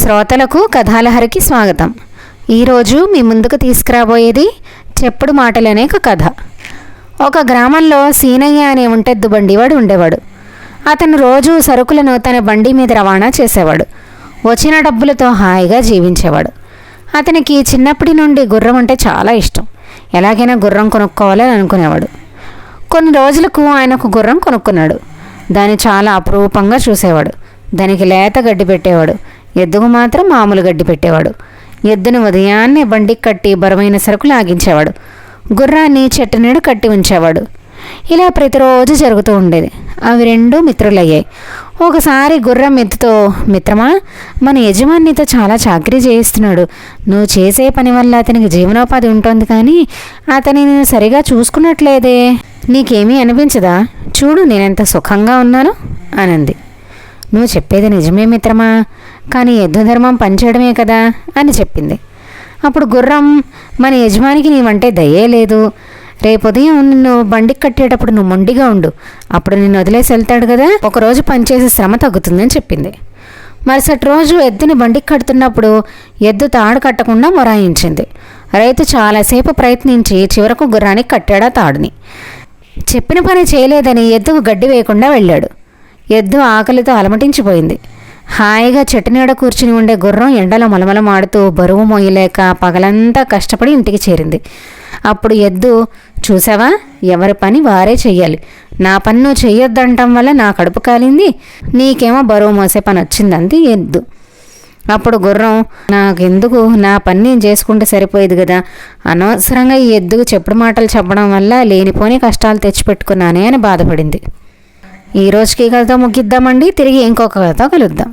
శ్రోతలకు కథాలహరికి స్వాగతం. ఈరోజు మీ ముందుకు తీసుకురాబోయేది చెప్పుడు మాటలనే ఒక కథ. ఒక గ్రామంలో సీనయ్య అనే ఒంటెద్దు బండివాడు ఉండేవాడు. అతను రోజు సరుకులను తన బండి మీద రవాణా చేసేవాడు. వచ్చిన డబ్బులతో హాయిగా జీవించేవాడు. అతనికి చిన్నప్పటి నుండి గుర్రం అంటే చాలా ఇష్టం. ఎలాగైనా గుర్రం కొనుక్కోవాలని అనుకునేవాడు. కొన్ని రోజులకు ఆయన ఒక గుర్రం కొనుక్కున్నాడు. దాన్ని చాలా అపురూపంగా చూసేవాడు. దానికి లేత గడ్డి పెట్టేవాడు. ఎద్దుకు మాత్రం మామూలు గడ్డి పెట్టేవాడు. ఎద్దును ఉదయాన్నే బండికి కట్టి బరువైన సరుకులు ఆగించేవాడు. గుర్రాన్ని చెట్టు నీడ కట్టి ఉంచేవాడు. ఇలా ప్రతిరోజు జరుగుతూ ఉండేది. అవి రెండూ మిత్రులయ్యాయి. ఒకసారి గుర్రం ఎద్దుతో, మిత్రమా, మన యజమాని నీతో చాలా చాకరీ చేయిస్తున్నాడు. నువ్వు చేసే పని వల్ల అతనికి జీవనోపాధి ఉంటుంది, కానీ అతని నేను సరిగా చూసుకున్నట్లేదే. నీకేమీ అనిపించదా? చూడు నేనెంత సుఖంగా ఉన్నాను అనంది. నువ్వు చెప్పేది నిజమే మిత్రమా, కానీ ఎద్దు ధర్మం పనిచేయడమే కదా అని చెప్పింది. అప్పుడు గుర్రం, మన యజమానికి నీవంటే దయే లేదు. రేపు ఉదయం నిన్ను బండికి కట్టేటప్పుడు నువ్వు మొండిగా ఉండు. అప్పుడు నిన్ను వదిలేసి వెళ్తాడు కదా, ఒకరోజు పనిచేసే శ్రమ తగ్గుతుందని చెప్పింది. మరుసటి రోజు ఎద్దుని బండికి కడుతున్నప్పుడు ఎద్దు తాడు కట్టకుండా మొరాయించింది. రైతు చాలాసేపు ప్రయత్నించి చివరకు గుర్రానికి కట్టాడా తాడుని. చెప్పిన పని చేయలేదని ఎద్దుకు గడ్డి వేయకుండా వెళ్ళాడు. ఎద్దు ఆకలితో అలమటించిపోయింది. హాయిగా చెట్టు నీడ కూర్చుని ఉండే గుర్రం ఎండలో మలమలమాడుతూ బరువు మోయలేక పగలంతా కష్టపడి ఇంటికి చేరింది. అప్పుడు ఎద్దు, చూసావా, ఎవరి పని వారే చెయ్యాలి. నా పని నువ్వు చెయ్యొద్దంటం వల్ల నా కడుపు కాలింది, నీకేమో బరువు మోసే పని వచ్చిందంది ఎద్దు. అప్పుడు గుర్రం, నాకెందుకు, నా పని నేను చేసుకుంటే సరిపోయేది కదా, అనవసరంగా ఈ ఎద్దుకు చెప్పుడు మాటలు చెప్పడం వల్ల లేనిపోని కష్టాలు తెచ్చిపెట్టుకున్నానే అని బాధపడింది. ఈ రోజుకి కథతో ముగిద్దామండి. తిరిగి ఇంకొక కథతో కలుద్దాం.